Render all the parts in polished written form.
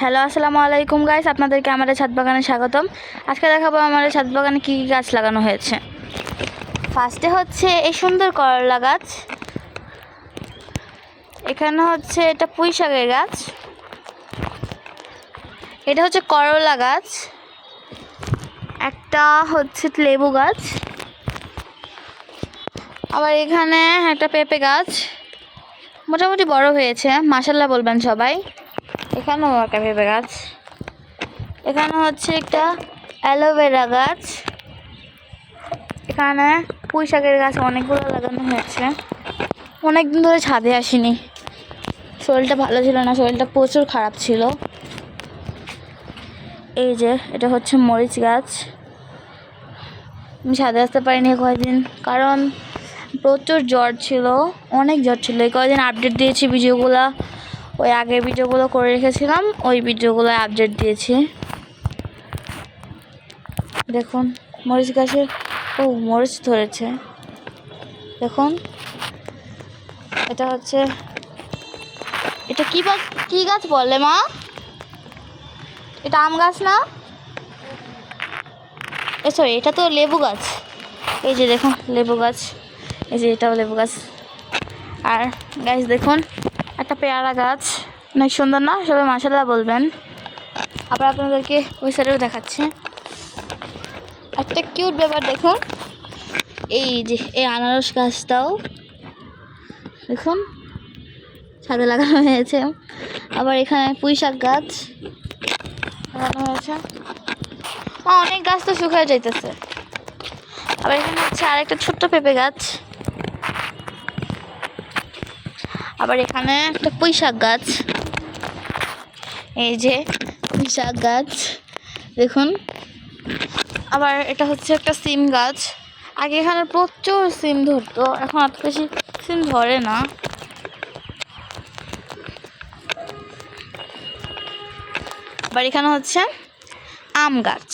Hello আসসালামু আলাইকুম guys, আপনাদেরকে আমাদের ছাদ বাগানে স্বাগতম। আজকে দেখাবো আমাদের ছাদ বাগানে কী কী গাছ লাগানো হয়েছে। ফার্স্টে হচ্ছে এই সুন্দর করলা গাছ, এখানে হচ্ছে এটা পুঁই শাকের গাছ, এটা হচ্ছে করলা গাছ, একটা হচ্ছে লেবু গাছ, আবার এখানে একটা পেঁপে গাছ মোটামুটি বড় হয়েছে, মাশাআল্লাহ বলবেন সবাই। এখানেও একটা পেঁপে গাছ, এখানে হচ্ছে একটা অ্যালোভেরা গাছ, এখানে পুঁই শাকের গাছ অনেকগুলো লাগানো হয়েছে। অনেকদিন ধরে ছাদে আসিনি, শরীরটা ভালো ছিল না, শরীরটা প্রচুর খারাপ ছিল। এই যে এটা হচ্ছে মরিচ গাছ, আমি ছাদে আসতে পারিনি কয়েকদিন, কারণ প্রচুর জ্বর ছিল, অনেক জ্বর ছিল। এই কয়েকদিন আপডেট দিয়েছি ভিডিওগুলো, ওই আগের ভিডিওগুলো করে রেখেছিলাম, ওই ভিডিওগুলো আপডেট দিয়েছি। দেখুন মরিচ গাছে মরিচ ধরেছে, দেখুন। এটা হচ্ছে এটা কি গাছ বলে মা? এটা আম গাছ না, সরি এটা তো লেবু গাছ। এই যে দেখুন লেবু গাছ, এই যে এটাও লেবু গাছ। আর গাছ দেখুন একটা পেয়ারা গাছ, অনেক সুন্দর না? সবাই মাশাআল্লাহ বলবেন। আবার আপনাদেরকে ওই সাইডেও দেখাচ্ছি একটা কিউট ব্যাপার, দেখুন এই যে এই আনারস গাছটাও দেখুন ছাদে লাগানো হয়েছে। আবার এখানে পুঁই শাক গাছ লাগানো হয়েছে। অনেক গাছ তো শুকিয়ে যাইতেছে। আবার এখানে হচ্ছে আরেকটা ছোট্ট পেঁপে গাছ, আবার এখানে একটা পুঁই শাক গাছ, এই যে পুঁই শাক গাছ দেখুন। আবার এটা হচ্ছে একটা সিম গাছ, আগে এখানে প্রচুর সিম ধরতো, এখন এত বেশি সিম ধরে না। আবার এখানে হচ্ছে আম গাছ,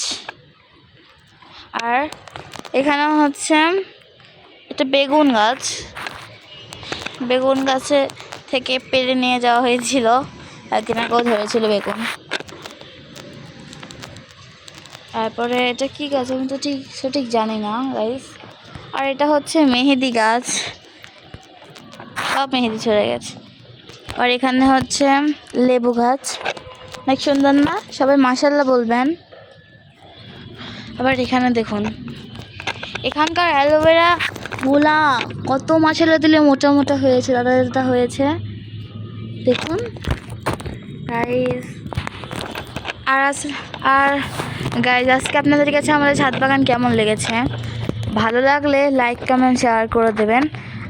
আর এখানে হচ্ছে এটা বেগুন গাছ, বেগুন গাছে থেকে পেড়ে নিয়ে যাওয়া হয়েছিল, একদিন আগেও ধরেছিল বেগুন। তারপরে এটা কি গাছ আমি তো সঠিক জানি না গাইস। আর এটা হচ্ছে মেহেদি গাছ, সব মেহেদি ছড়ে গেছে। আর এখানে হচ্ছে লেবু গাছ, অনেক সুন্দর না? সবাই মাশাআল্লাহ বলবেন। আবার এখানে দেখুন এখানকার অ্যালোভেরা গুলা কত মাশাআল্লাহ দিলে মোটা মোটা হয়েছে, দাদা হয়েছে দেখুন গাইস। আর গাইস আজকে আপনাদের কাছে আমাদের ছাদ বাগান কেমন লেগেছে? ভালো লাগলে লাইক কমেন্ট শেয়ার করে দেবেন।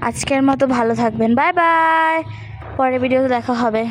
আজকের মতো ভালো থাকবেন, বাই বাই, পরের ভিডিওতে দেখা হবে।